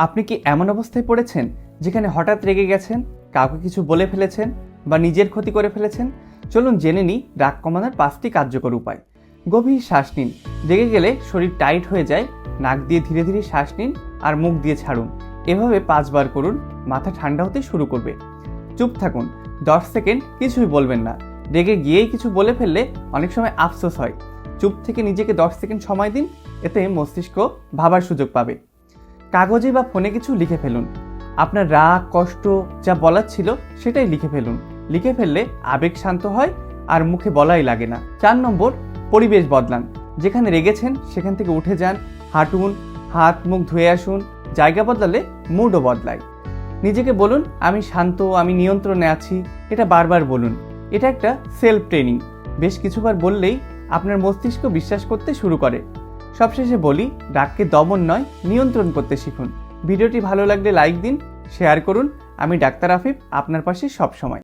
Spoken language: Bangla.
আপনি কি এমন অবস্থায় পড়েছেন যেখানে হঠাৎ রেগে গেছেন, কাউকে কিছু বলে ফেলেছেন বা নিজের ক্ষতি করে ফেলেছেন? চলুন জেনে নিই রাগ কমানোর 5টি কার্যকর উপায়। গভীর শ্বাস নিন। রেগে গেলে শরীর টাইট হয়ে যায়। নাক দিয়ে ধীরে ধীরে শ্বাস নিন আর মুখ দিয়ে ছাড়ুন। এভাবে 5 বার করুন, মাথা ঠান্ডা হতে শুরু করবে। চুপ থাকুন, 10 সেকেন্ড কিছুই বলবেন না। রেগে গিয়েই কিছু বলে ফেললে অনেক সময় আফসোস হয়। চুপ থেকে নিজেকে 10 সেকেন্ড সময় দিন, এতে মস্তিষ্ক ভাবার সুযোগ পাবে। কাগজে বা ফোনে কিছু লিখে ফেলুন। আপনার রাগ, কষ্ট যা বলার ছিল সেটাই লিখে ফেলুন। লিখে ফেললে আবেগ শান্ত হয় আর মুখে বলাই লাগে না। 4 নম্বর, পরিবেশ বদলান। যেখানে রেগেছেন সেখান থেকে উঠে যান, হাঁটুন, হাত মুখ ধুয়ে আসুন। জায়গা বদলালে মুডও বদলায়। নিজেকে বলুন, আমি শান্ত, আমি নিয়ন্ত্রণে আছি। এটা বারবার বলুন। এটা একটা সেলফ ট্রেনিং। বেশ কিছুবার বললেই আপনার মস্তিষ্ক বিশ্বাস করতে শুরু করে। সবশেষে বলি, রাগকে দমন নয়, নিয়ন্ত্রণ করতে শিখুন। ভিডিওটি ভালো লাগলে লাইক দিন, শেয়ার করুন। আমি ডাক্তার আফিফ, আপনার পাশে সবসময়।